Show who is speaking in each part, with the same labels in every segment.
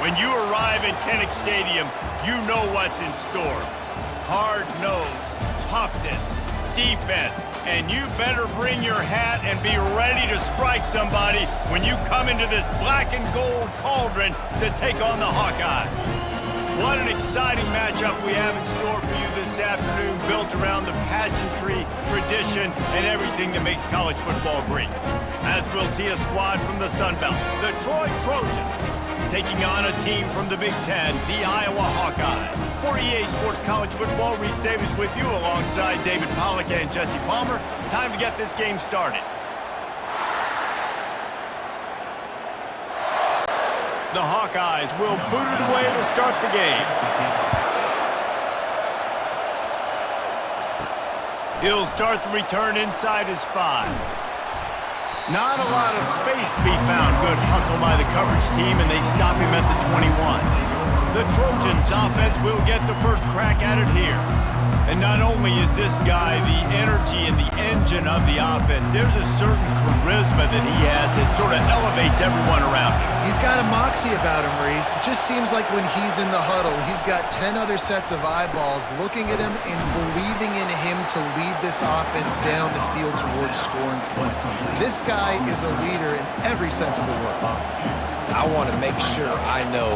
Speaker 1: When you arrive at Kinnick Stadium, you know what's in store. Hard nose, toughness, defense, and you better bring your hat and be ready to strike somebody when you come into this black and gold cauldron to take on the Hawkeyes. What an exciting matchup we have in store for you this afternoon, built around the pageantry, tradition, and everything that makes college football great. As we'll see a squad from the Sun Belt, the Trojans, taking on a team from the Big Ten, the Iowa Hawkeyes. For EA Sports College Football, Reese Davis with you alongside David Pollack and Jesse Palmer. Time to get this game started. The Hawkeyes will boot it away to start the game. He'll start the return inside his 5. Not a lot of space to be found. Good hustle by the coverage team, and they stop him at the 21. The Trojans offense will get the first crack at it here. And not only is this guy the energy and the engine of the offense, there's a certain charisma that he has that sort of elevates everyone around him.
Speaker 2: He's got a moxie about him, Reese. It just seems like when he's in the huddle, he's got 10 other sets of eyeballs looking at him and believing in him to lead this offense down the field towards scoring points. This guy is a leader in every sense of the word.
Speaker 3: I want to make sure I know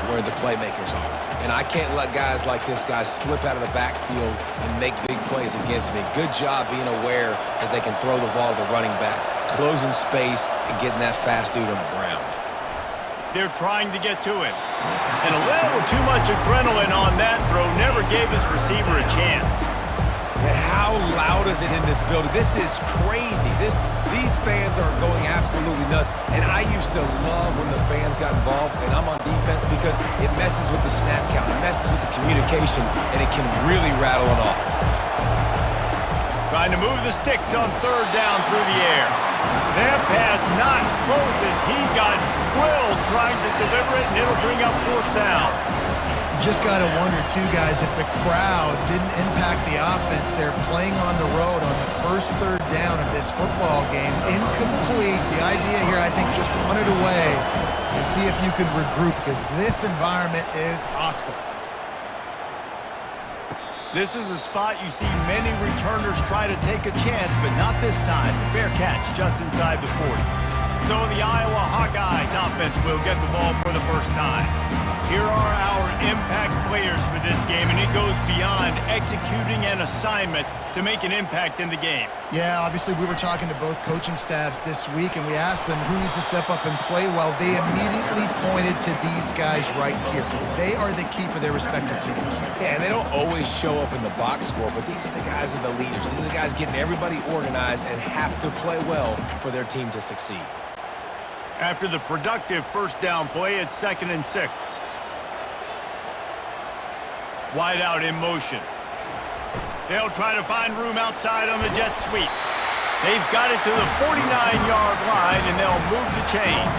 Speaker 3: where the playmakers are. And I can't let guys like this guy slip out of the backfield and make big plays against me. Good job being aware that they can throw the ball to the running back, closing space, and getting that fast dude on the ground.
Speaker 1: They're trying to get to him. And a little too much adrenaline on that throw never gave his receiver a chance.
Speaker 3: And how loud is it in this building? This is crazy. These fans are going absolutely nuts. And I used to love when the fans got involved, and I'm on defense because it messes with the snap count, it messes with the communication, and it can really rattle an offense.
Speaker 1: Trying to move the sticks on third down through the air. That pass not closes. He got drilled trying to deliver it, and it'll bring up fourth down.
Speaker 2: Just got to wonder, too, guys, if the crowd didn't impact the offense. They're playing on the road on the first third down of this football game. Incomplete. The idea here, I think, just punt it away and see if you can regroup, because this environment is hostile.
Speaker 1: This is a spot you see many returners try to take a chance, but not this time. Fair catch just inside the 40. So the Iowa Hawkeyes offense will get the ball for the first time. Here are our impact players for this game, and it goes beyond executing an assignment to make an impact in the game.
Speaker 2: Yeah, obviously we were talking to both coaching staffs this week, and we asked them who needs to step up and play well. They immediately pointed to these guys right here. They are the key for their respective teams.
Speaker 3: Yeah, and they don't always show up in the box score, but these are the guys that are the leaders. These are the guys getting everybody organized and have to play well for their team to succeed.
Speaker 1: After the productive first down play, it's 2nd and 6. Wide out in motion. They'll try to find room outside on the jet sweep. They've got it to the 49-yard line, and they'll move the chains.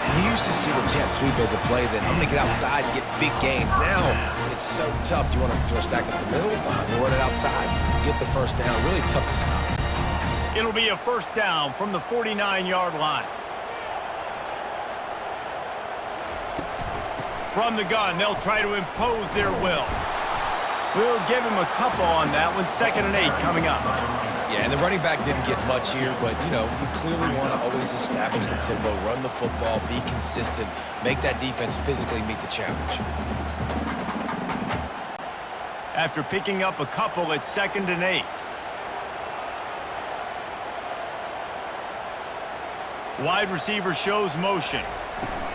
Speaker 3: And you used to see the jet sweep as a play that I'm going to get outside and get big gains. Now, it's so tough. Do you want to stack up the middle? Fine. We'll run it outside, get the first down. Really tough to stop.
Speaker 1: It'll be a first down from the 49-yard line. From the gun, they'll try to impose their will. We'll give him a couple on that one. 2nd and 8 coming up.
Speaker 3: Yeah, and the running back didn't get much here, but, you know, you clearly want to always establish the tempo, run the football, be consistent, make that defense physically meet the challenge.
Speaker 1: After picking up a couple, it's 2nd and 8. Wide receiver shows motion.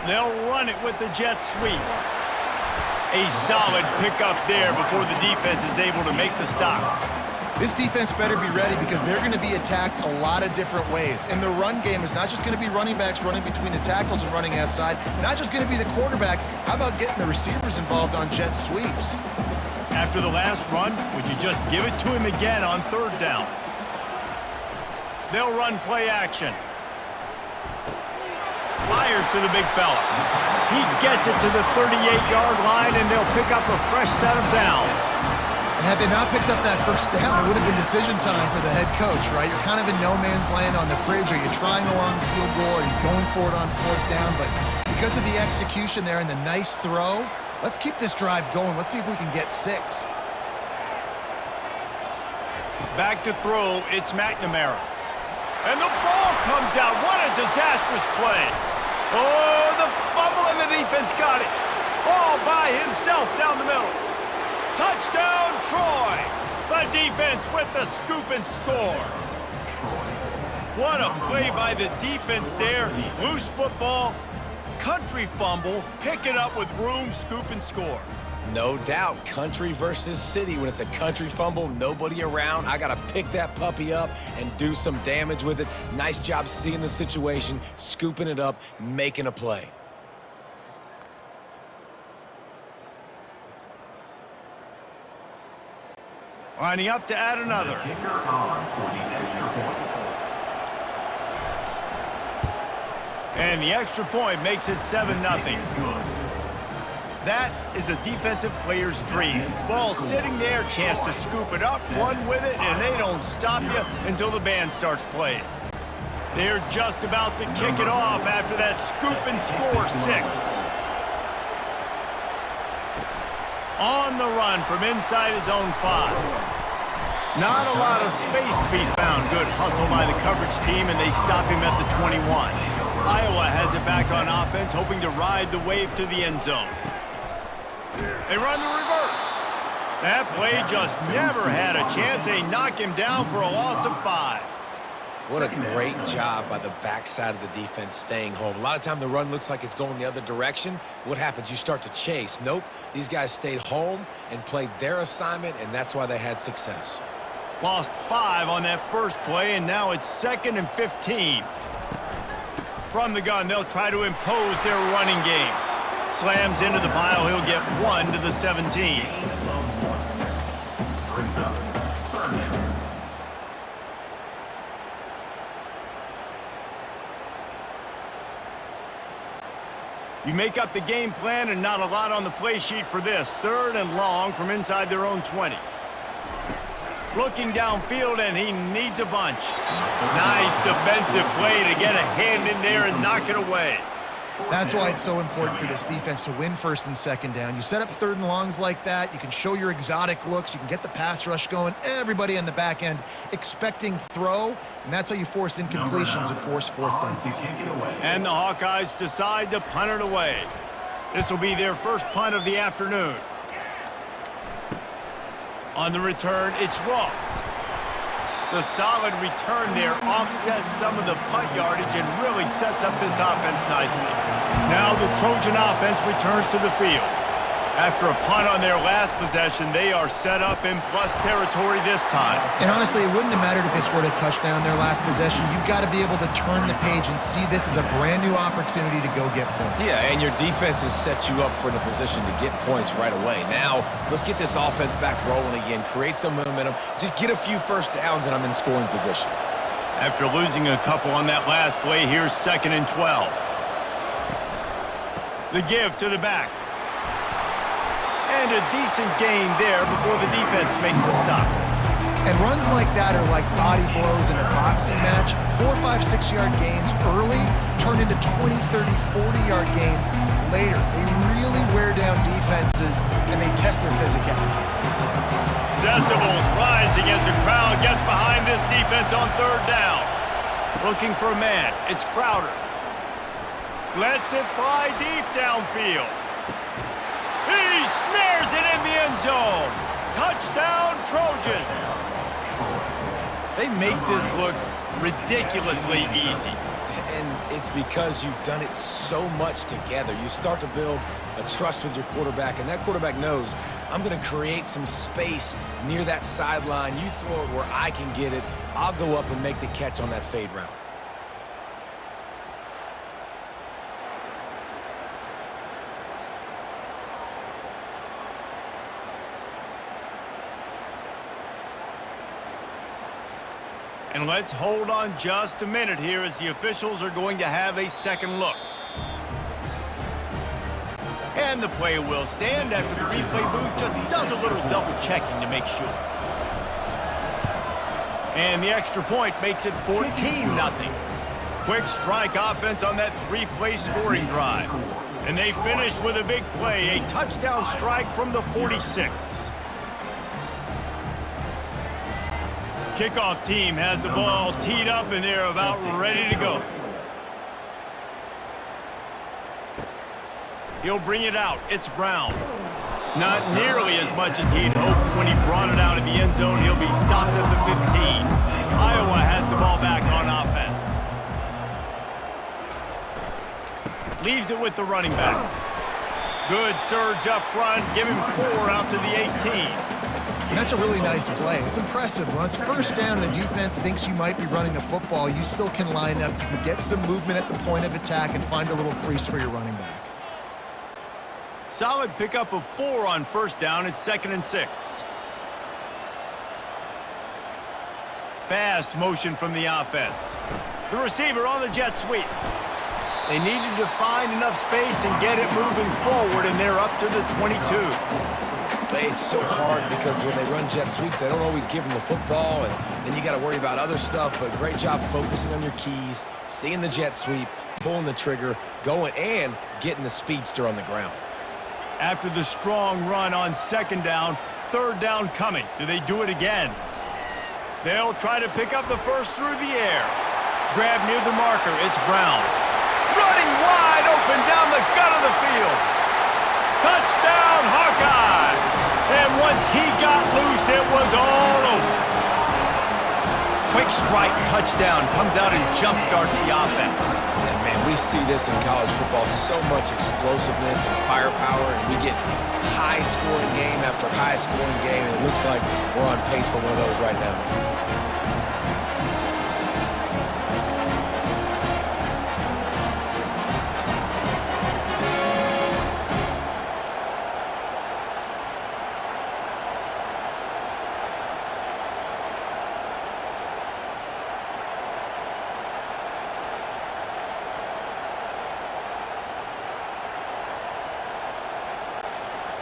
Speaker 1: They'll run it with the jet sweep. A solid pickup there before the defense is able to make the stop.
Speaker 2: This defense better be ready, because they're going to be attacked a lot of different ways. And the run game is not just going to be running backs running between the tackles and running outside, not just going to be the quarterback. How about getting the receivers involved on jet sweeps?
Speaker 1: After the last run, would you just give it to him again on third down? They'll run play action. Fires to the big fella. He gets it to the 38-yard line, and they'll pick up a fresh set of downs.
Speaker 2: And had they not picked up that first down, it would have been decision time for the head coach, right? You're kind of in no man's land on the fridge. Are you trying along the field goal? Are you going for it on fourth down? But you because of the execution there and the nice throw, let's keep this drive going. Let's see if we can get 6.
Speaker 1: Back to throw, it's McNamara. And the ball comes out. What a disastrous play. Oh, the fumble and the defense got it. All by himself down the middle. Touchdown, Troy. The defense with the scoop and score. What a play by the defense there. Loose football, country fumble, pick it up with room, scoop and score.
Speaker 3: No doubt, country versus city. When it's a country fumble, nobody around, I got to pick that puppy up and do some damage with it. Nice job seeing the situation, scooping it up, making a play.
Speaker 1: Lining up to add another. And the extra point makes it 7-0. That is a defensive player's dream. Ball sitting there, chance to scoop it up, run with it, and they don't stop you until the band starts playing. They're just about to kick it off after that scoop and score 6. On the run from inside his own 5. Not a lot of space to be found. Good hustle by the coverage team, and they stop him at the 21. Iowa has it back on offense, hoping to ride the wave to the end zone. They run the reverse. That play just never had a chance. They knock him down for a loss of 5.
Speaker 3: What a great job by the backside of the defense staying home. A lot of time the run looks like it's going the other direction. What happens? You start to chase. Nope. These guys stayed home and played their assignment, and that's why they had success.
Speaker 1: Lost 5 on that first play, and now it's 2nd and 15. From the gun, they'll try to impose their running game. Slams into the pile. He'll get 1 to the 17. You make up the game plan and not a lot on the play sheet for this. 3rd and long from inside their own 20. Looking downfield, and he needs a bunch. Nice defensive play to get a hand in there and knock it away.
Speaker 2: That's why it's so important for this defense to win 1st and 2nd down. You set up 3rd and longs like that, you can show your exotic looks, you can get the pass rush going, everybody on the back end expecting throw, and that's how you force incompletions and force 4th downs.
Speaker 1: And the Hawkeyes decide to punt it away. This will be their first punt of the afternoon. On the return, it's Ross. The solid return there offsets some of the punt yardage and really sets up this offense nicely. Now the Trojan offense returns to the field. After a punt on their last possession, they are set up in plus territory this time.
Speaker 2: And honestly, it wouldn't have mattered if they scored a touchdown their last possession. You've got to be able to turn the page and see this as a brand new opportunity to go get points.
Speaker 3: Yeah, and your defense has set you up for the position to get points right away. Now, let's get this offense back rolling again, create some momentum, just get a few first downs, and I'm in scoring position.
Speaker 1: After losing a couple on that last play, here's 2nd and 12. The give to the back. And a decent gain there before the defense makes the stop.
Speaker 2: And runs like that are like body blows in a boxing match. 4, 5, 6-yard gains early turn into 20, 30, 40-yard gains later. They really wear down defenses, and they test their physicality.
Speaker 1: Decibels rising as the crowd gets behind this defense on 3rd down. Looking for a man. It's Crowder. Lets it fly deep downfield. He snares it in the end zone. Touchdown, Trojans. They make this look ridiculously easy.
Speaker 3: And it's because you've done it so much together. You start to build a trust with your quarterback, and that quarterback knows, I'm going to create some space near that sideline. You throw it where I can get it. I'll go up and make the catch on that fade route.
Speaker 1: And let's hold on just a minute here as the officials are going to have a second look. And the play will stand after the replay booth just does a little double checking to make sure. And the extra point makes it 14-0. Quick strike offense on that three-play scoring drive. And they finish with a big play, a touchdown strike from the 46. Kickoff team has the ball teed up and they're about ready to go. He'll bring it out. It's Brown. Not nearly as much as he'd hoped when he brought it out of the end zone. He'll be stopped at the 15. Iowa has the ball back on offense. Leaves it with the running back. Good surge up front. Give him 4 out to the 18.
Speaker 2: And that's a really nice play. It's impressive. When it's first down and the defense thinks you might be running the football, you still can line up. You can get some movement at the point of attack and find a little crease for your running back.
Speaker 1: Solid pickup of 4 on first down. It's 2nd and 6. Fast motion from the offense. The receiver on the jet sweep. They needed to find enough space and get it moving forward, and they're up to the 22.
Speaker 3: It's so hard because when they run jet sweeps, they don't always give them the football, and then you got to worry about other stuff, but great job focusing on your keys, seeing the jet sweep, pulling the trigger, going, and getting the speedster on the ground.
Speaker 1: After the strong run on 2nd down, 3rd down coming. Do they do it again? They'll try to pick up the first through the air. Grab near the marker. It's Brown. Running wide open down the gut of the field. Touchdown, Hawkeyes! And once he got loose, it was all over. Quick strike touchdown comes out and jumpstarts the offense.
Speaker 3: And man, we see this in college football, so much explosiveness and firepower, and we get high-scoring game after high-scoring game, and it looks like we're on pace for one of those right now.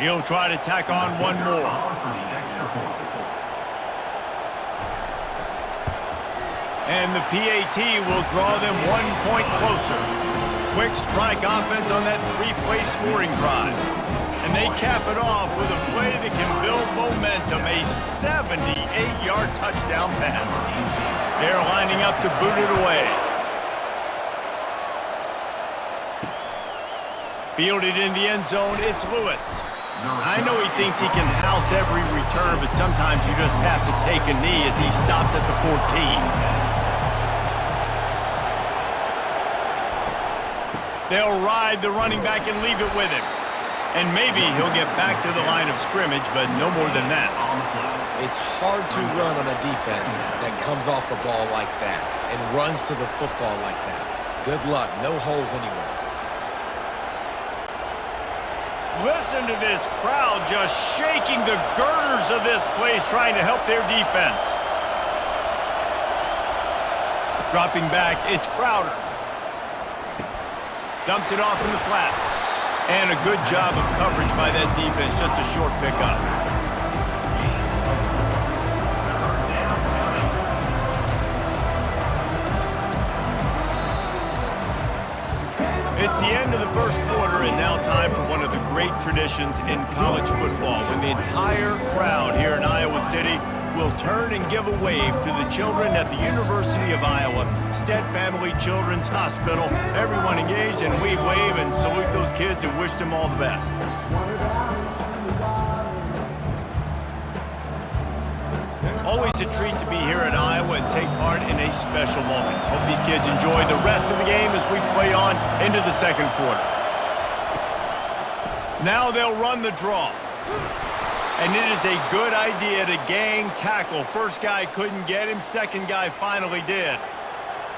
Speaker 1: He'll try to tack on one more. And the PAT will draw them 1 point closer. Quick strike offense on that three-play scoring drive. And they cap it off with a play that can build momentum, a 78-yard touchdown pass. They're lining up to boot it away. Fielded in the end zone, it's Lewis. I know he thinks he can house every return, but sometimes you just have to take a knee as he stopped at the 14. They'll ride the running back and leave it with him. And maybe he'll get back to the line of scrimmage, but no more than that.
Speaker 3: It's hard to run on a defense that comes off the ball like that and runs to the football like that. Good luck. No holes anywhere.
Speaker 1: Listen to this crowd just shaking the girders of this place, trying to help their defense. Dropping back, it's Crowder. Dumps it off in the flats. And a good job of coverage by that defense, just a short pickup. It's the end of the first quarter, and now time for one of the great traditions in college football, when the entire crowd here in Iowa City will turn and give a wave to the children at the University of Iowa, Stead Family Children's Hospital. Everyone engaged, and we wave and salute those kids and wish them all the best. Always a treat to be here at Iowa and take part in a special moment. Hope these kids enjoy the rest of the game as we play on into the second quarter. Now they'll run the draw. And it is a good idea to gang tackle. First guy couldn't get him, second guy finally did.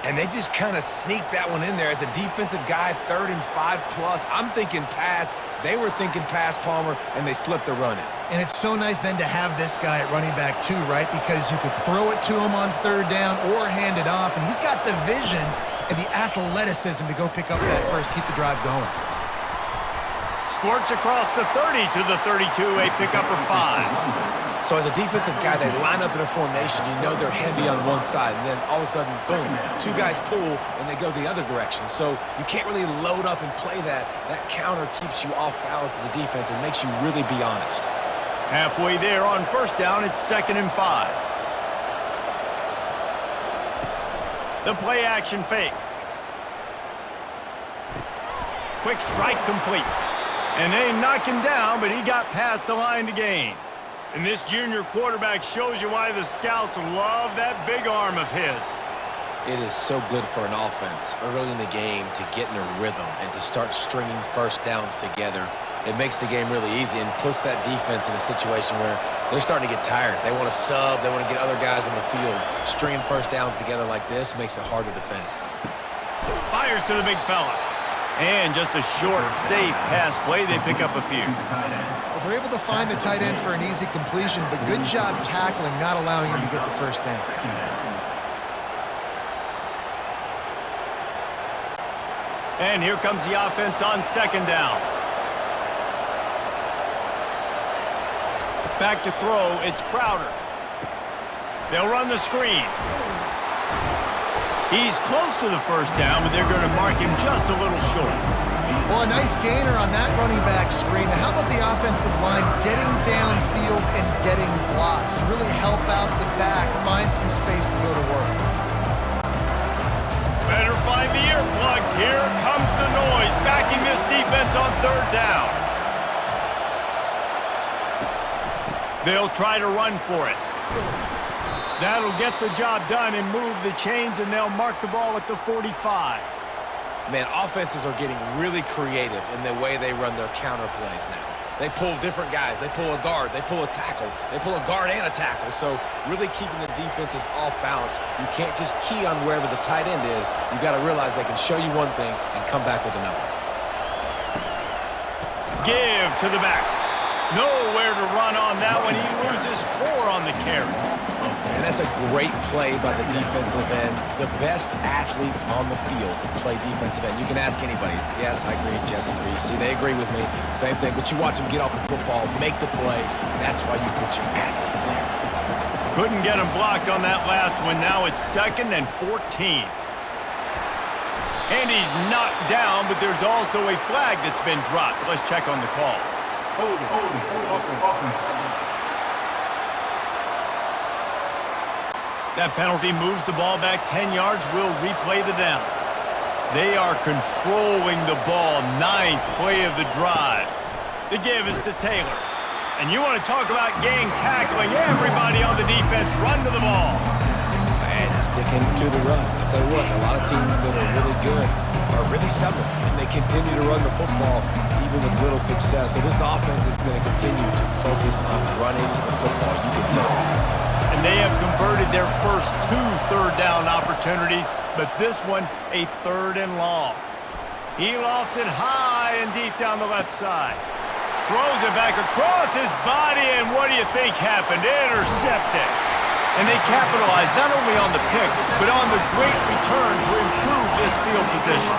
Speaker 3: And they just kind of sneaked that one in there as a defensive guy, 3rd and 5+. I'm thinking pass. They were thinking pass, Palmer, and they slipped the run in.
Speaker 2: And it's so nice then to have this guy at running back too, right? Because you could throw it to him on 3rd down or hand it off, and he's got the vision and the athleticism to go pick up that first, keep the drive going.
Speaker 1: Squirts across the 30 to the 32, a pickup of 5.
Speaker 3: So as a defensive guy, they line up in a formation. You know they're heavy on one side, and then all of a sudden, boom, two guys pull, and they go the other direction. So you can't really load up and play that. That counter keeps you off balance as a defense and makes you really be honest.
Speaker 1: Halfway there on first down, it's 2nd and 5. The play action fake. Quick strike complete. And they knock him down, but he got past the line to gain. And this junior quarterback shows you why the scouts love that big arm of his.
Speaker 3: It is so good for an offense early in the game to get in a rhythm and to start stringing first downs together. It makes the game really easy and puts that defense in a situation where they're starting to get tired. They want to sub. They want to get other guys on the field. Stringing first downs together like this makes it hard to defend.
Speaker 1: Fires to the big fella. And just a short, safe pass play. They pick up a few.
Speaker 2: Well, they're able to find the tight end for an easy completion, but good job tackling, not allowing him to get the first down.
Speaker 1: And here comes the offense on 2nd down. Back to throw, it's Crowder. They'll run the screen. He's close to the first down, but they're going to mark him just a little short.
Speaker 2: Well, a nice gainer on that running back screen. Now, how about the offensive line getting downfield and getting blocks to really help out the back, find some space to go to work?
Speaker 1: Better find the earplugs. Here comes the noise, backing this defense on 3rd down. They'll try to run for it. That'll get the job done and move the chains, and they'll mark the ball at the 45.
Speaker 3: Man, offenses are getting really creative in the way they run their counter plays now. They pull different guys. They pull a guard. They pull a tackle. They pull a guard and a tackle. So really keeping the defenses off balance. You can't just key on wherever the tight end is. You've got to realize they can show you one thing and come back with another.
Speaker 1: Give to the back. Nowhere to run on that one. He loses 4 on the carry.
Speaker 3: And that's a great play by the defensive end. The best athletes on the field play defensive end. You can ask anybody. Yes, I agree. Jesse agrees. See, they agree with me. Same thing. But you watch them get off the football, make the play. That's why you put your athletes there.
Speaker 1: Couldn't get him blocked on that last one. Now it's 2nd and 14. And he's knocked down, but there's also a flag that's been dropped. Let's check on the call. That penalty moves the ball back 10 yards. We'll replay the down. They are controlling the ball. 9th play of the drive. The give is to Taylor. And you want to talk about gang tackling. Everybody on the defense run to the ball.
Speaker 3: And sticking to the run. I'll tell you what, a lot of teams that are really good are really stubborn. And they continue to run the football even with little success. So this offense is going to continue to focus on running the football. You can tell.
Speaker 1: And they have converted their first 2 third down opportunities, but this one a 3rd and long. He lofts it high and deep down the left side. Throws it back across his body, and what do you think happened? Intercepted. And they capitalized not only on the pick, but on the great return to improve this field position.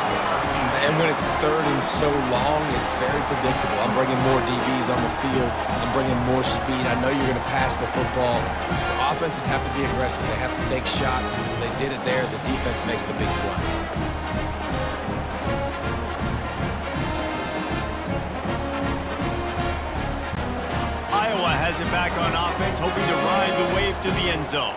Speaker 3: And when it's 3rd and so long, it's very predictable. I'm bringing more DBs on the field. I'm bringing more speed. I know you're going to pass the football. So offenses have to be aggressive. They have to take shots. They did it there. The defense makes the big play.
Speaker 1: Iowa has it back on offense, hoping to ride the wave to the end zone.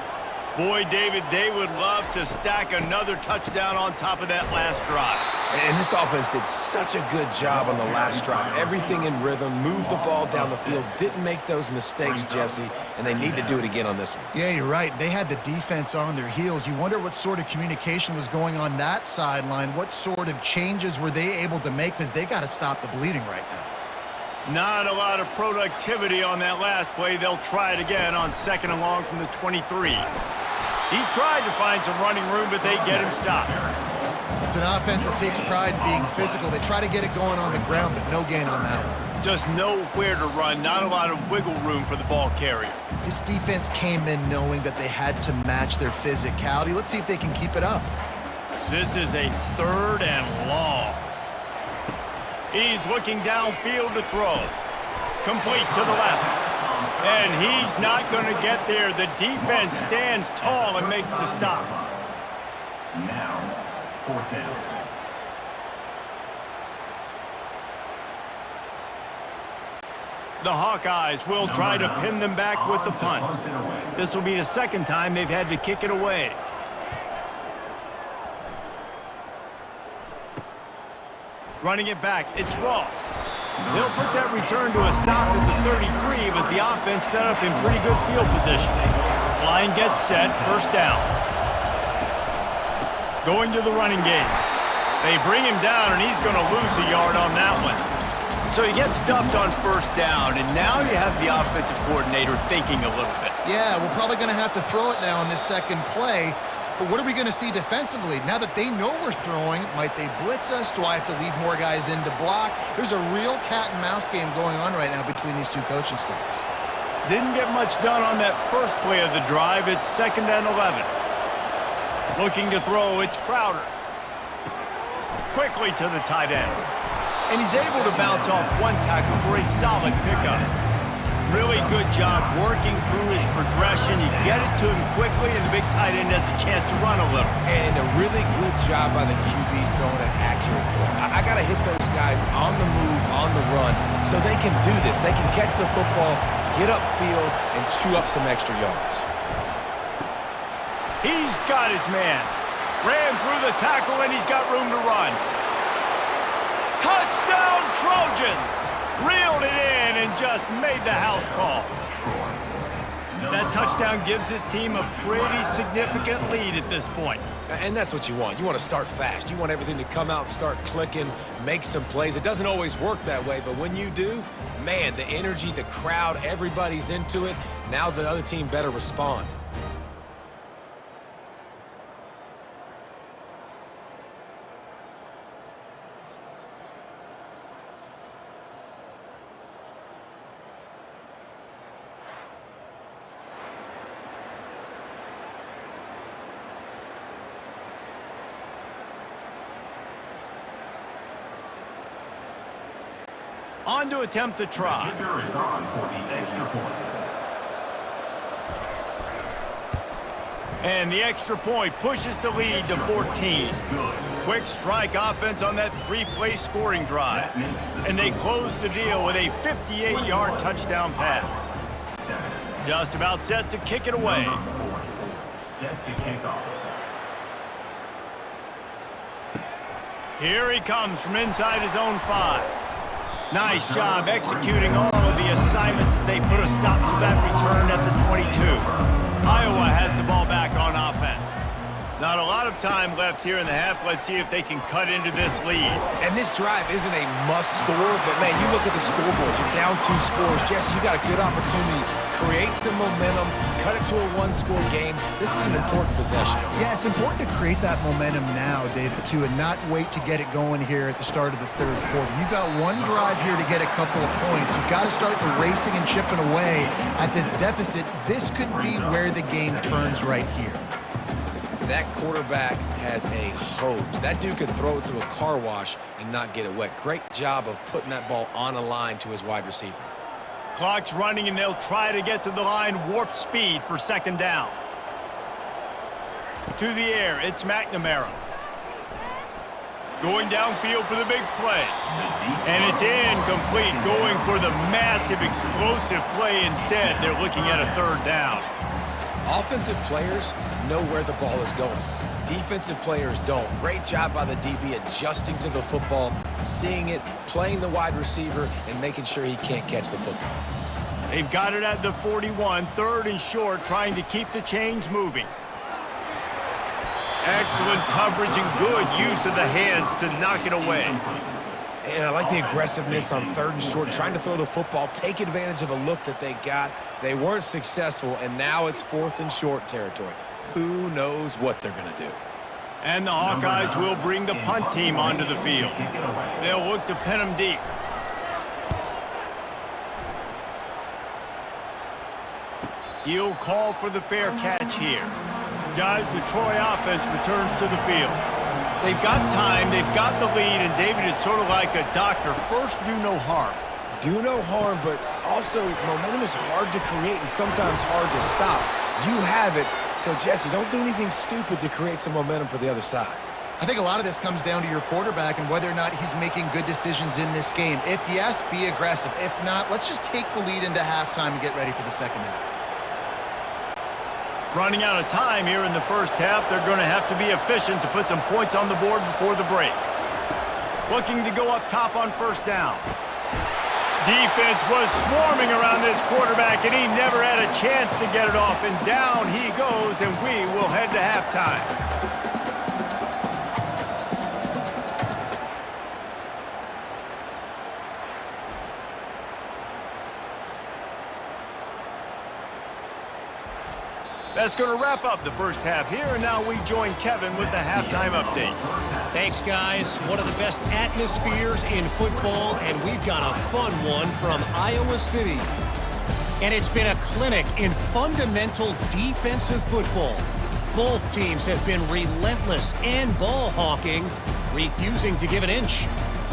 Speaker 1: Boy, David, they would love to stack another touchdown on top of that last drive.
Speaker 3: And this offense did such a good job on the last drive. Everything in rhythm, moved the ball down the field, didn't make those mistakes, Jesse, and they need to do it again on this one.
Speaker 2: Yeah, you're right. They had the defense on their heels. You wonder what sort of communication was going on that sideline. What sort of changes were they able to make, because they got to stop the bleeding right now.
Speaker 1: Not a lot of productivity on that last play. They'll try it again on 2nd and long from the 23. He tried to find some running room, but they get him stopped.
Speaker 2: It's an offense that takes pride in being physical. They try to get it going on the ground, but no gain on that one.
Speaker 1: Just nowhere to run, not a lot of wiggle room for the ball carrier.
Speaker 2: This defense came in knowing that they had to match their physicality. Let's see if they can keep it up.
Speaker 1: This is a 3rd and long. He's looking downfield to throw. Complete to the left. And he's not going to get there. The defense stands tall and makes the stop.
Speaker 4: Now, 4th down.
Speaker 1: The Hawkeyes will try to pin them back with the punt. This will be the second time they've had to kick it away. Running it back, it's Ross. They'll put that return to a stop at the 33, but the offense set up in pretty good field position. Line gets set, 1st down. Going to the running game. They bring him down, and he's going to lose a yard on that one. So he gets stuffed on 1st down, and now you have the offensive coordinator thinking a little bit.
Speaker 2: Yeah, we're probably going to have to throw it now on this second play. But what are we going to see defensively? Now that they know we're throwing, might they blitz us? Do I have to leave more guys in to block? There's a real cat and mouse game going on right now between these two coaching staffs.
Speaker 1: Didn't get much done on that first play of the drive. It's 2nd and 11. Looking to throw, it's Crowder. Quickly to the tight end. And he's able to bounce off one tackle for a solid pickup. Really good job working through his progression. You get it to him quickly, and the big tight end has a chance to run a little.
Speaker 3: And a really good job by the QB throwing an accurate throw. I got to hit those guys on the move, on the run, so they can do this. They can catch the football, get upfield, and chew up some extra yards.
Speaker 1: He's got his man. Ran through the tackle, and he's got room to run. Touchdown, Trojans! Reeled it in and just made the house call. That touchdown gives his team a pretty significant lead at this point.
Speaker 3: And that's what you want. You want to start fast. You want everything to come out and start clicking, make some plays. It doesn't always work that way, but when you do, man, the energy, the crowd, everybody's into it. Now the other team better respond.
Speaker 1: On to attempt the try.
Speaker 4: Kicker is on for the extra point.
Speaker 1: And the extra point pushes the lead to 14. Quick strike offense on that 3-play scoring drive. And they close the deal with a 58-yard touchdown pass. Just about set to kick it away.
Speaker 4: Set to kick off.
Speaker 1: Here he comes from inside his own 5. Nice job executing all of the assignments as they put a stop to that return at the 22. Iowa has the ball back on offense. Not a lot of time left here in the half. Let's see if they can cut into this lead.
Speaker 3: And this drive isn't a must score, but man, you look at the scoreboard, you're down 2 scores. Jesse, you got a good opportunity. Create some momentum, cut it to a 1-score game. This is an important possession.
Speaker 2: Yeah, it's important to create that momentum now, David, too, and not wait to get it going here at the start of the 3rd quarter. You've got one drive here to get a couple of points. You've got to start racing and chipping away at this deficit. This could be where the game turns right here.
Speaker 3: That quarterback has a hose. That dude could throw it through a car wash and not get it wet. Great job of putting that ball on a line to his wide receiver.
Speaker 1: Clock's running, and they'll try to get to the line warp speed for 2nd down. To the air, it's McNamara. Going downfield for the big play. And it's incomplete, going for the massive explosive play instead. They're looking at a 3rd down.
Speaker 3: Offensive players know where the ball is going. Defensive players don't. Great job by the DB adjusting to the football, seeing it, playing the wide receiver, and making sure he can't catch the football.
Speaker 1: They've got it at the 41, 3rd and short, trying to keep the chains moving. Excellent coverage and good use of the hands to knock it away.
Speaker 3: And I like the aggressiveness on 3rd and short, trying to throw the football, take advantage of a look that they got. They weren't successful, and now it's 4th and short territory. Who knows what they're going to do?
Speaker 1: And the Hawkeyes will bring the punt team onto the field. They'll look to pin them deep. He'll call for the fair catch here. Guys, the Troy offense returns to the field. They've got time, they've got the lead, and David, it's sort of like a doctor. First, do no harm.
Speaker 3: Do no harm, but also, momentum is hard to create and sometimes hard to stop. You have it, so Jesse, don't do anything stupid to create some momentum for the other side.
Speaker 2: I think a lot of this comes down to your quarterback and whether or not he's making good decisions in this game. If yes, be aggressive. If not, let's just take the lead into halftime and get ready for the second half.
Speaker 1: Running out of time here in the first half, they're going to have to be efficient to put some points on the board before the break. Looking to go up top on first down. Defense was swarming around this quarterback, and he never had a chance to get it off. And down he goes, and we will head to halftime. That's going to wrap up the first half here, and now we join Kevin with the halftime update.
Speaker 5: Thanks, guys. One of the best atmospheres in football, and we've got a fun one from Iowa City. And it's been a clinic in fundamental defensive football. Both teams have been relentless and ball hawking, refusing to give an inch.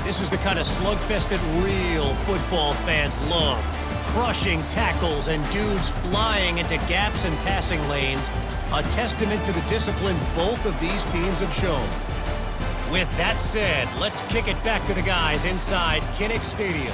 Speaker 5: This is the kind of slugfest that real football fans love. Crushing tackles and dudes flying into gaps and passing lanes, a testament to the discipline both of these teams have shown. With that said, let's kick it back to the guys inside Kinnick Stadium.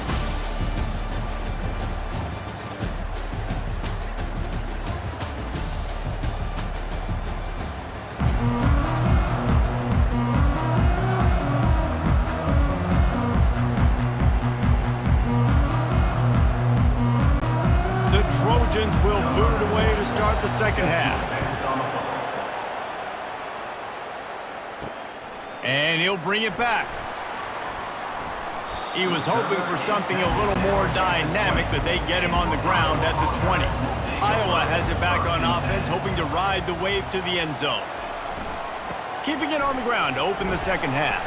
Speaker 1: The Trojans will boot away to start the second half. And he'll bring it back. He was hoping for something a little more dynamic, but they get him on the ground at the 20. Iowa has it back on offense, hoping to ride the wave to the end zone. Keeping it on the ground to open the second half.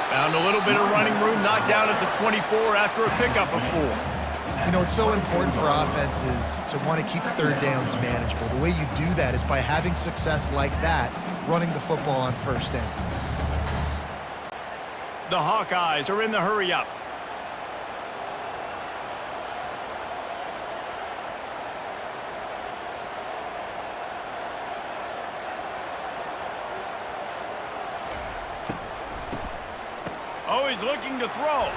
Speaker 1: Found a little bit of running room, knocked down at the 24 after a pickup of 4.
Speaker 2: You know, it's so important for offenses to want to keep third downs manageable. The way you do that is by having success like that, running the football on first down.
Speaker 1: The Hawkeyes are in the hurry-up. Oh, he's looking to throw.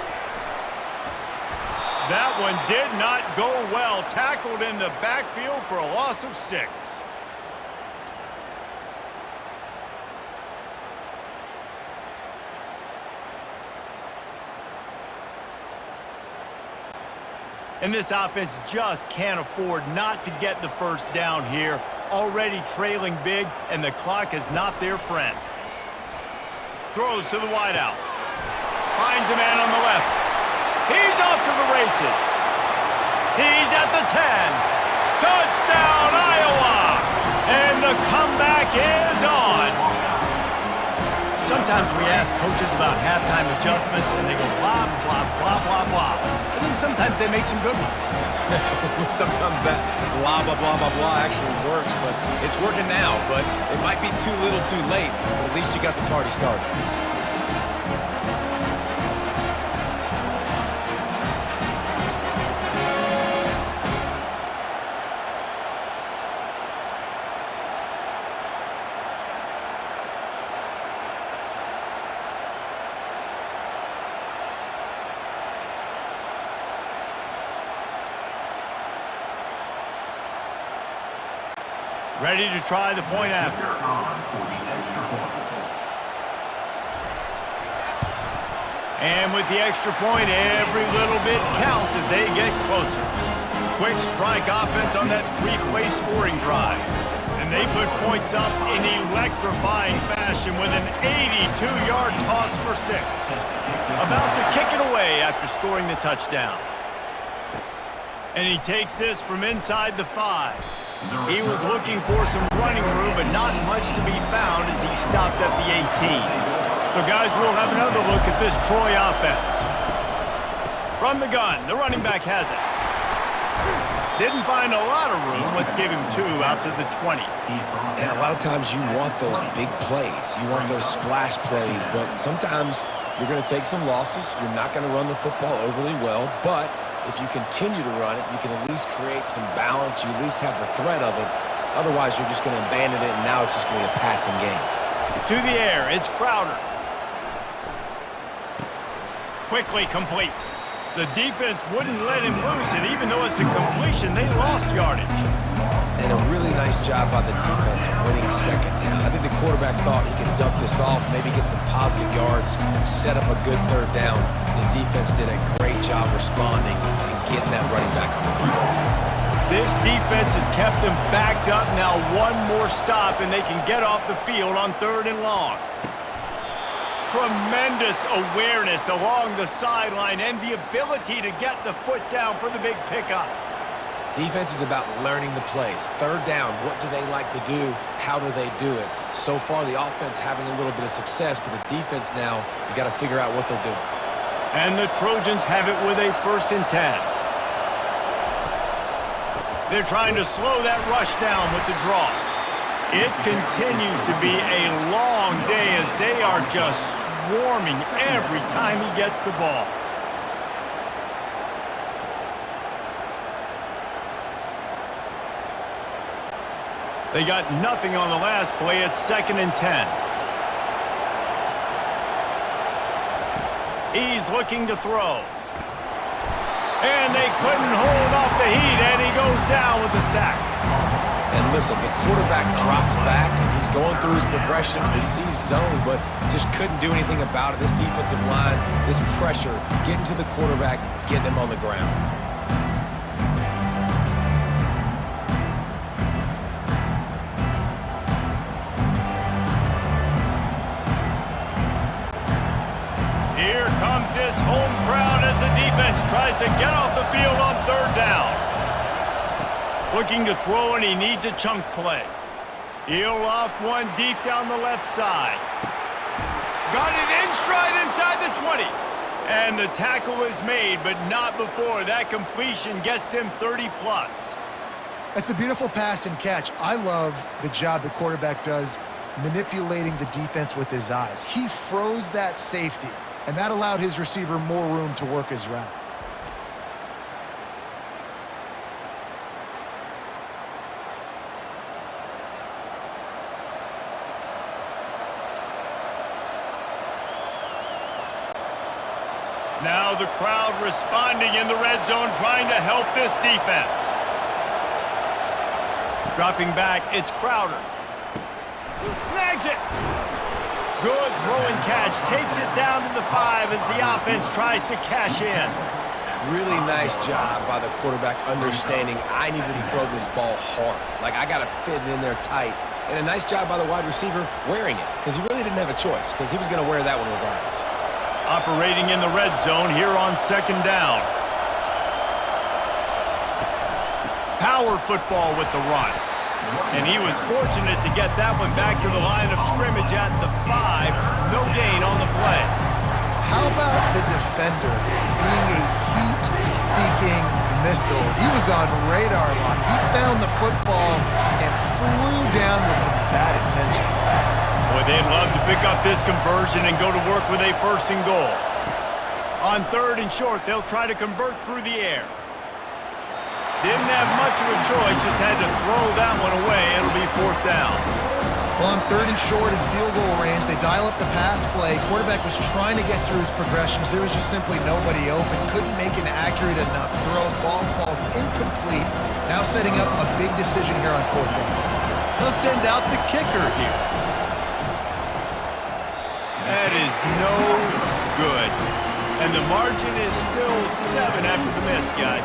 Speaker 1: That one did not go well. Tackled in the backfield for a loss of 6. And this offense just can't afford not to get the first down here. Already trailing big, and the clock is not their friend. Throws to the wideout. Finds a man on the left. He's off to the races. He's at the 10. Touchdown, Iowa! And the comeback is on. Sometimes we ask coaches about halftime adjustments, and they go blah, blah, blah, blah, blah. I think sometimes they make some good ones.
Speaker 3: Sometimes that blah, blah, blah, blah, blah actually works, but it's working now. But it might be too little too late, but at least you got the party started.
Speaker 1: Ready to try the point after. And with the extra point, every little bit counts as they get closer. Quick strike offense on that 3-play scoring drive. And they put points up in electrifying fashion with an 82-yard toss for 6. About to kick it away after scoring the touchdown. And he takes this from inside the 5. He was looking for some running room, but not much to be found as he stopped at the 18. So, guys, we'll have another look at this Troy offense. From the gun, the running back has it. Didn't find a lot of room. Let's give him 2 out to the 20.
Speaker 3: And a lot of times you want those big plays. You want those splash plays, but sometimes you're going to take some losses. You're not going to run the football overly well, but If you continue to run it, you can at least create some balance. You at least have the threat of it. Otherwise, you're just going to abandon it, and now it's just going to be a passing game.
Speaker 1: To the air, it's Crowder. Quickly complete. The defense wouldn't let him loose, and even though it's a completion, they lost yardage.
Speaker 3: And a really nice job by the defense winning second down. I think the quarterback thought he could dump this off, maybe get some positive yards, set up a good third down. The defense did a great job responding and getting that running back on the ground.
Speaker 1: This defense has kept them backed up. Now one more stop, and they can get off the field on 3rd and long. Tremendous awareness along the sideline and the ability to get the foot down for the big pickup.
Speaker 3: Defense is about learning the plays. 3rd down, what do they like to do? How do they do it? So far, the offense having a little bit of success, but the defense now, you got to figure out what they're doing.
Speaker 1: And the Trojans have it with a 1st and 10. They're trying to slow that rush down with the draw. It continues to be a long day as they are just swarming every time he gets the ball. They got nothing on the last play. It's 2nd and 10. He's looking to throw. And they couldn't hold off the heat, and he goes down with the sack.
Speaker 3: And listen, the quarterback drops back, and he's going through his progressions. We see zone, but just couldn't do anything about it. This defensive line, this pressure, getting to the quarterback, getting him on the ground.
Speaker 1: Here comes this home crowd as the defense tries to get off the field on 3rd down. Looking to throw, and he needs a chunk play. He'll loft one deep down the left side. Got it in stride inside the 20. And the tackle is made, but not before that completion gets them 30+.
Speaker 2: That's a beautiful pass and catch. I love the job the quarterback does manipulating the defense with his eyes. He froze that safety, and that allowed his receiver more room to work his route.
Speaker 1: Now the crowd responding in the red zone, trying to help this defense. Dropping back, it's Crowder. Snags it. Good throw and catch. Takes it down to the 5 as the offense tries to cash in.
Speaker 3: Really nice job by the quarterback understanding I needed to throw this ball hard. Like, I got to fit it in there tight. And a nice job by the wide receiver wearing it, because he really didn't have a choice, because he was going to wear that one regardless.
Speaker 1: Operating in the red zone here on 2nd down. Power football with the run. And he was fortunate to get that one back to the line of scrimmage at the 5. No gain on the play.
Speaker 2: How about the defender being a heat-seeking missile? He was on radar lock. He found the football and flew down with some bad intentions.
Speaker 1: Boy, they'd love to pick up this conversion and go to work with a 1st and goal. On 3rd and short, they'll try to convert through the air. Didn't have much of a choice, just had to throw that one away. It'll be 4th down.
Speaker 2: Well, on 3rd and short and field goal range, they dial up the pass play. Quarterback was trying to get through his progressions. There was just simply nobody open. Couldn't make an accurate enough throw. Ball falls incomplete. Now setting up a big decision here on 4th down.
Speaker 1: They'll send out the kicker here. That is no good. And the margin is still 7 after the miss, guys.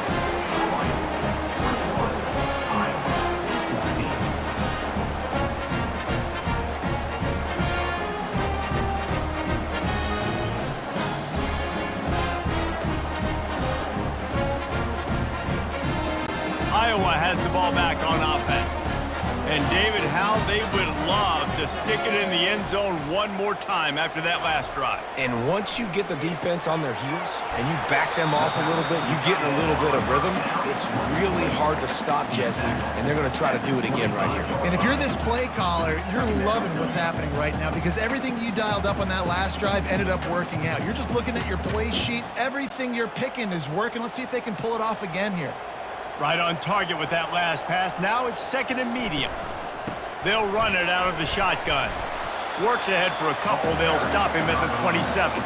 Speaker 1: Iowa has the ball back on offense. And David, how they would love to stick it in the end zone one more time after that last drive.
Speaker 3: And once you get the defense on their heels and you back them off a little bit, you get in a little bit of rhythm, it's really hard to stop Jesse, and they're going to try to do it again right here.
Speaker 2: And if you're this play caller, you're loving what's happening right now because everything you dialed up on that last drive ended up working out. You're just looking at your play sheet. Everything you're picking is working. Let's see if they can pull it off again here.
Speaker 1: Right on target with that last pass. Now it's second and medium. They'll run it out of the shotgun. Works ahead for a couple. They'll stop him at the 27.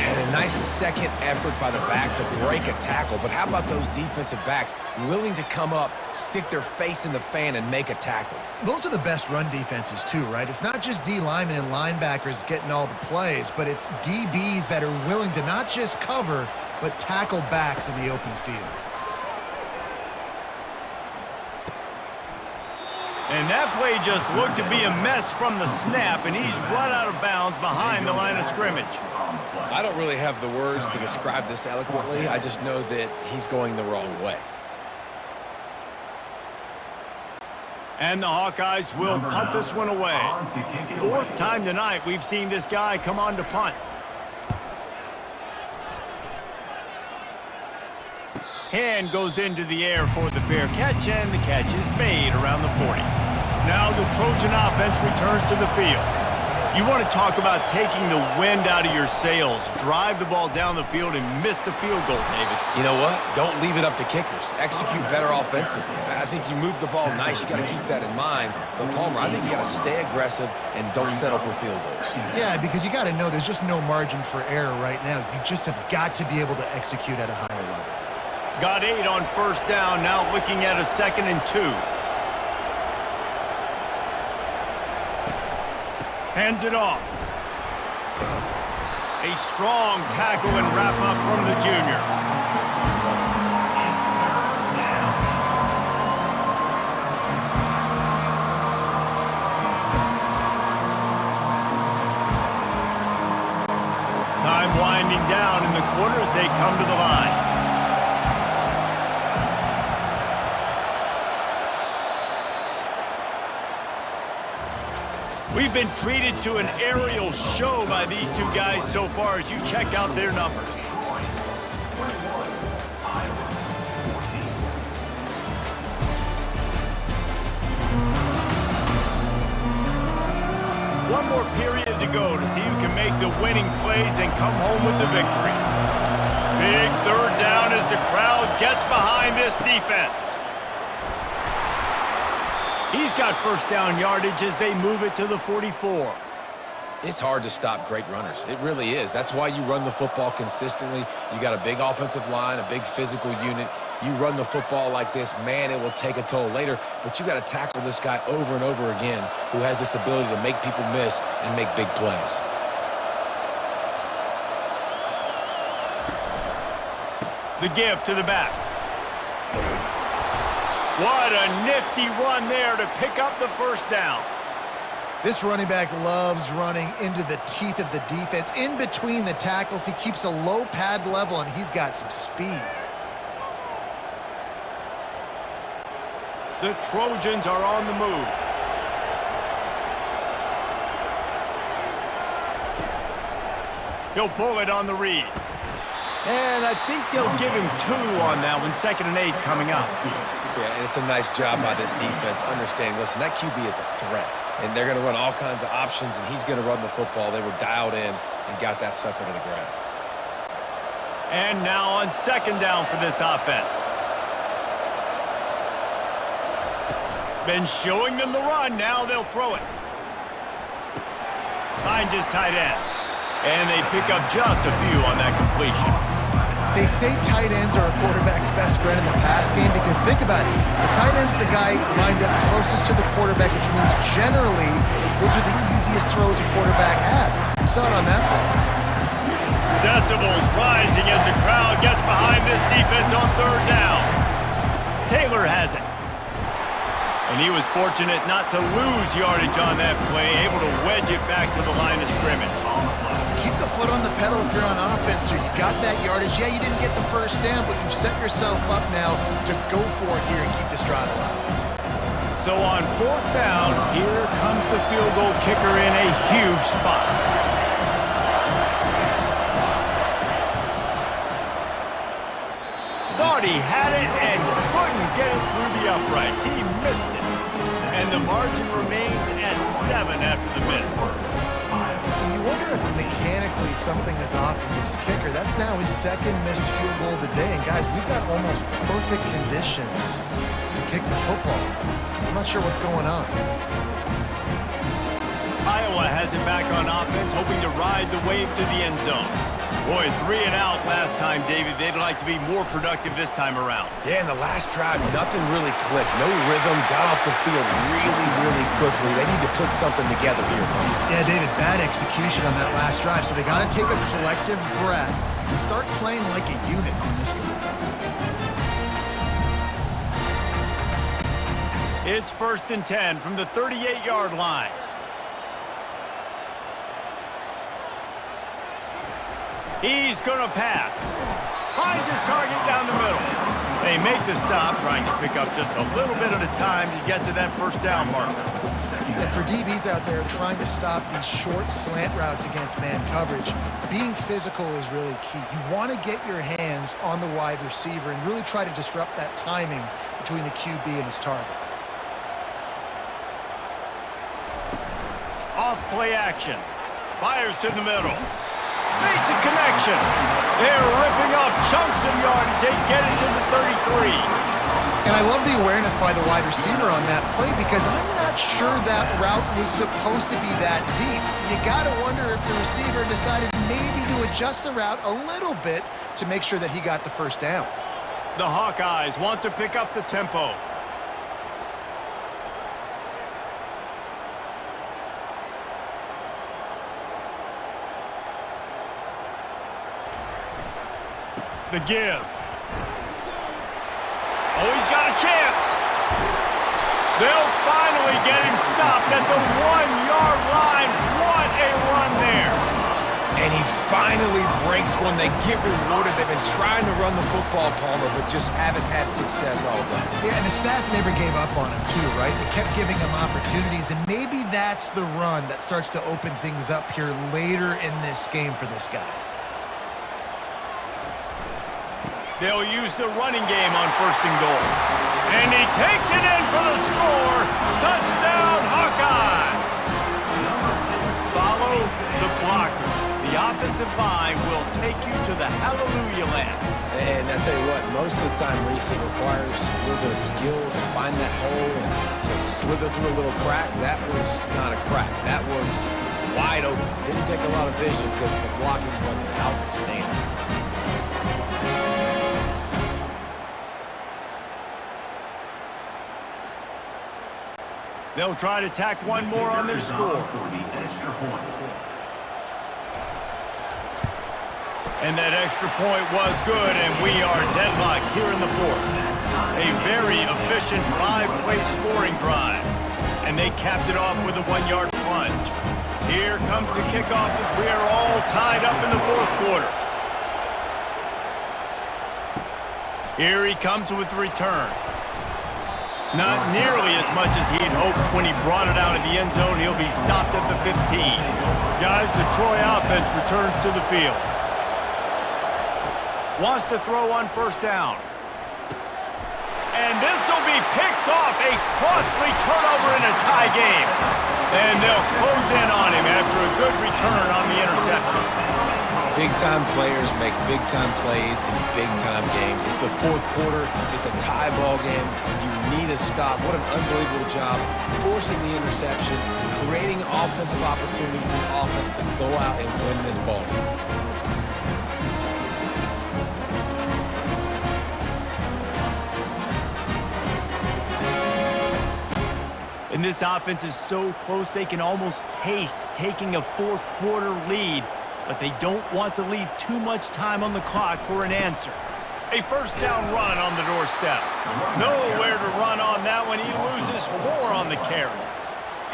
Speaker 3: And a nice second effort by the back to break a tackle. But how about those defensive backs willing to come up, stick their face in the fan, and make a tackle?
Speaker 2: Those are the best run defenses too, right? It's not just D linemen and linebackers getting all the plays, but it's DBs that are willing to not just cover, but tackle backs in the open field.
Speaker 1: And that play just looked to be a mess from the snap, and he's run out of bounds behind the line of scrimmage.
Speaker 3: I don't really have the words to describe this eloquently. I just know that he's going the wrong way.
Speaker 1: And the Hawkeyes will punt this one away. Fourth time tonight we've seen this guy come on to punt. Hand goes into the air for the fair catch, and the catch is made around the 40. Now the Trojan offense returns to the field. You want to talk about taking the wind out of your sails. Drive the ball down the field and miss the field goal, David.
Speaker 3: You know what? Don't leave it up to kickers. Execute better offensively. I think you move the ball nice. You got to keep that in mind. But Palmer, I think you got to stay aggressive and don't settle for field goals.
Speaker 2: Yeah, because you got to know there's just no margin for error right now. You just have got to be able to execute at a higher level.
Speaker 1: Got 8 on first down, now looking at a 2nd and 2. Hands it off. A strong tackle and wrap up from the junior. Time winding down in the quarter as they come to the line. We've been treated to an aerial show by these two guys so far as you check out their numbers. One more period to go to see who can make the winning plays and come home with the victory. Big third down as the crowd gets behind this defense. He's got first down yardage as they move it to the 44.
Speaker 3: It's hard to stop great runners. It really is. That's why you run the football consistently. You got a big offensive line, a big physical unit. You run the football like this, man, it will take a toll later. But you got to tackle this guy over and over again who has this ability to make people miss and make big plays.
Speaker 1: The give to the back. What a nifty run there to pick up the first down.
Speaker 2: This running back loves running into the teeth of the defense. In between the tackles, he keeps a low pad level, and he's got some speed.
Speaker 1: The Trojans are on the move. He'll pull it on the read. And I think they'll give him 2 on that one. 2nd and 8 coming up.
Speaker 3: Yeah, and it's a nice job by this defense understanding, listen, that QB is a threat. And they're going to run all kinds of options, and he's going to run the football. They were dialed in and got that sucker to the ground.
Speaker 1: And now on 2nd down for this offense. Been showing them the run. Now they'll throw it. Finds his tight end. And they pick up just a few on that completion.
Speaker 2: They say tight ends are a quarterback's best friend in the pass game because think about it. The tight end's the guy lined up closest to the quarterback, which means generally those are the easiest throws a quarterback has. You saw it on that play.
Speaker 1: Decibels rising as the crowd gets behind this defense on 3rd down. Taylor has it. And he was fortunate not to lose yardage on that play, able to wedge it back to the line of scrimmage.
Speaker 2: Keep the foot on the pedal if you're on offense here. You got that yardage. Yeah, you didn't get the first down, but you've set yourself up now to go for it here and keep this drive alive.
Speaker 1: So on 4th down, here comes the field goal kicker in a huge spot. Thought he had it and couldn't get it through the uprights. He missed it. And the margin remains at 7 after the miss.
Speaker 2: And you wonder if mechanically something is off with this kicker. That's now his second missed field goal of the day. And guys, we've got almost perfect conditions to kick the football. I'm not sure what's going on.
Speaker 1: Iowa has it back on offense, hoping to ride the wave to the end zone. Boy, 3 and out last time, David. They'd like to be more productive this time around.
Speaker 3: Yeah, in the last drive, nothing really clicked. No rhythm, got off the field really quickly. They need to put something together here, Tom.
Speaker 2: Yeah, David, bad execution on that last drive. So they got to take a collective breath and start playing like a unit on this one.
Speaker 1: It's 1st and 10 from the 38-yard line. He's going to pass. Finds his target down the middle. They make the stop, trying to pick up just a little bit at a time to get to that 1st down marker.
Speaker 2: And for DBs out there trying to stop these short slant routes against man coverage, being physical is really key. You want to get your hands on the wide receiver and really try to disrupt that timing between the QB and his target.
Speaker 1: Off play action. Fires to the middle. Makes a connection. They're ripping off chunks of yardage. They get it to the 33.
Speaker 2: And I love the awareness by the wide receiver on that play because I'm not sure that route was supposed to be that deep. You got to wonder if the receiver decided maybe to adjust the route a little bit to make sure that he got the 1st down.
Speaker 1: The Hawkeyes want to pick up the tempo. The give. Oh, he's got a chance. They'll finally get him stopped at the 1-yard line. What a run there.
Speaker 3: And he finally breaks one. They get rewarded. They've been trying to run the football, Palmer, but just haven't had success all day.
Speaker 2: Yeah, and the staff never gave up on him too, right? They kept giving him opportunities, and maybe that's the run that starts to open things up here later in this game for this guy.
Speaker 1: They'll use the running game on 1st and goal. And he takes it in for the score. Touchdown, Hawkeye! Follow the blockers. The offensive line will take you to the hallelujah land.
Speaker 3: And I tell you what, most of the time, Reese, it requires a little bit of skill to find that hole and slither through a little crack. That was not a crack. That was wide open. Didn't take a lot of vision because the blocking was outstanding.
Speaker 1: They'll try to tack one more on their score. And that extra point was good, and we are deadlocked here in the 4th. A very efficient 5-play scoring drive. And they capped it off with a 1-yard plunge. Here comes the kickoff as we are all tied up in the 4th quarter. Here he comes with the return. Not nearly as much as he'd hoped when he brought it out of the end zone. He'll be stopped at the 15. Guys, the Troy offense returns to the field. Wants to throw on 1st down. And this will be picked off. A costly turnover in a tie game. And they'll close in on him after a good return on the interception.
Speaker 3: Big-time players make big-time plays in big-time games. It's the 4th quarter. It's a tie ball game. You need a stop. What an unbelievable job forcing the interception, creating offensive opportunity for the offense to go out and win this ball game.
Speaker 1: And this offense is so close they can almost taste taking a 4th quarter lead, but they don't want to leave too much time on the clock for an answer. A 1st down run on the doorstep. Nowhere to run on that one. He loses 4 on the carry.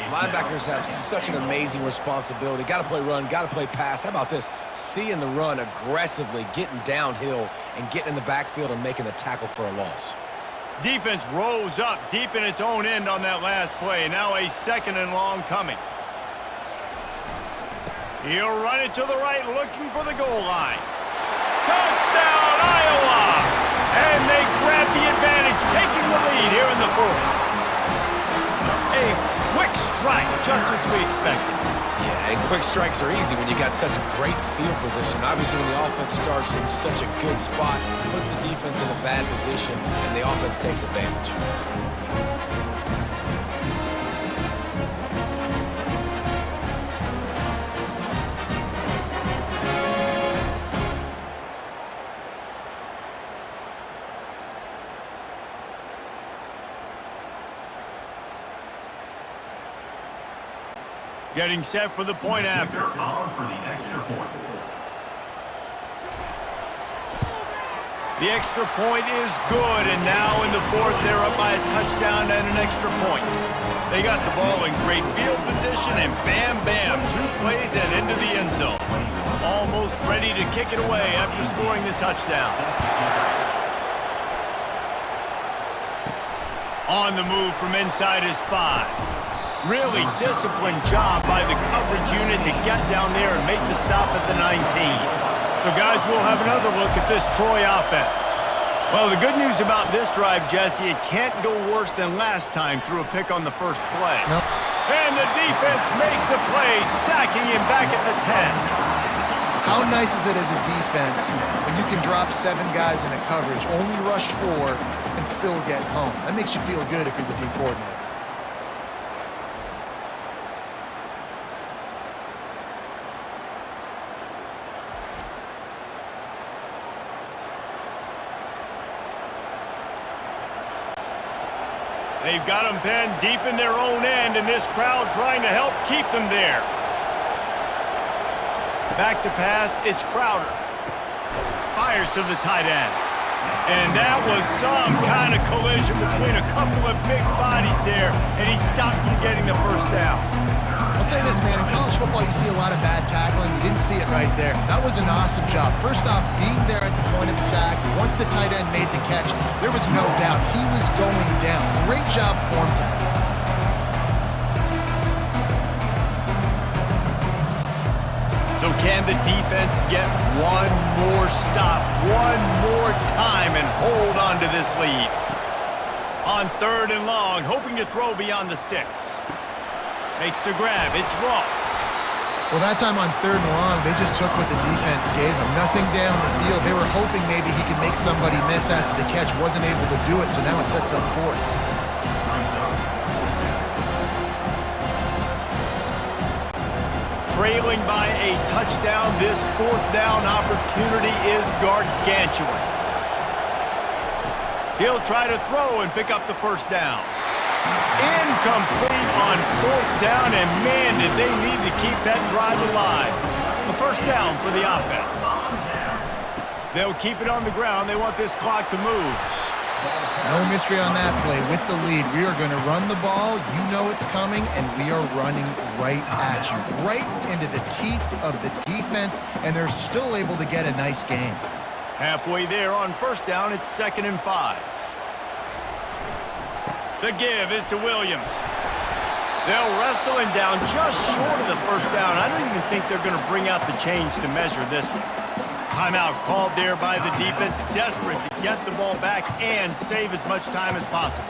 Speaker 3: Linebackers have such an amazing responsibility. Got to play run, got to play pass. How about this? Seeing the run aggressively, getting downhill, and getting in the backfield and making the tackle for a loss.
Speaker 1: Defense rose up deep in its own end on that last play. Now a 2nd and long coming. He'll run it to the right, looking for the goal line. Touchdown, Iowa! And they grab the advantage, taking the lead here in the 4th. A quick strike, just as we expected.
Speaker 3: Yeah, and quick strikes are easy when you got such great field position. Obviously, when the offense starts in such a good spot, puts the defense in a bad position, and the offense takes advantage.
Speaker 1: Getting set for the point after.
Speaker 4: On for the extra point.
Speaker 1: The extra point is good, and now in the 4th, they're up by a touchdown and an extra point. They got the ball in great field position, and bam, bam, 2 plays and into the end zone. Almost ready to kick it away after scoring the touchdown. On the move from inside his 5. Really disciplined job by the coverage unit to get down there and make the stop at the 19. So, guys, we'll have another look at this Troy offense. Well, the good news about this drive, Jesse, it can't go worse than last time through a pick on the first play.
Speaker 2: Nope.
Speaker 1: And the defense makes a play, sacking him back at the 10.
Speaker 2: How nice is it as a defense when you can drop 7 guys in a coverage, only rush 4, and still get home? That makes you feel good if you're the D coordinator.
Speaker 1: They've got them pinned deep in their own end, and this crowd trying to help keep them there. Back to pass, it's Crowder. Fires to the tight end. And that was some kind of collision between a couple of big bodies there, and he stopped from getting the first down.
Speaker 2: I'll say this, man, in college football you see a lot of bad tackling. You didn't see it right there. That was an awesome job. First off, being there at the point of attack. Once the tight end made the catch, there was no doubt he was going down. Great job form tackle.
Speaker 1: So can the defense get one more stop, one more time, and hold on to this lead? On 3rd and long, hoping to throw beyond the sticks. Makes the grab, it's Ross.
Speaker 2: Well, that time on 3rd and long, they just took what the defense gave them. Nothing down the field. They were hoping maybe he could make somebody miss after the catch. Wasn't able to do it, so now it sets up 4th.
Speaker 1: Trailing by a touchdown, this 4th down opportunity is gargantuan. He'll try to throw and pick up the first down. Incomplete on 4th down, and man, did they need to keep that drive alive. The first down for the offense. They'll keep it on the ground. They want this clock to move.
Speaker 2: No mystery on that play. With the lead, we are going to run the ball. You know it's coming, and we are running right at you. Right into the teeth of the defense, and they're still able to get a nice game.
Speaker 1: Halfway there on first down, it's 2nd and 5. The give is to Williams. They'll wrestle him down just short of the first down. I don't even think they're going to bring out the chains to measure this one. Timeout called there by the defense, desperate to get the ball back and save as much time as possible.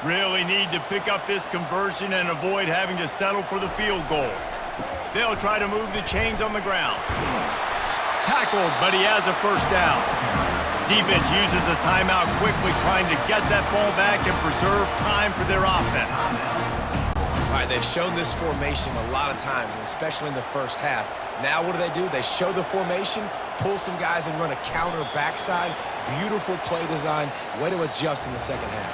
Speaker 1: Really need to pick up this conversion and avoid having to settle for the field goal. They'll try to move the chains on the ground. Tackled, but he has a first down. Defense uses a timeout quickly, trying to get that ball back and preserve time for their offense.
Speaker 3: All right, they've shown this formation a lot of times, and especially in the first half. Now what do? They show the formation, pull some guys and run a counter backside. Beautiful play design. Way to adjust in the second half.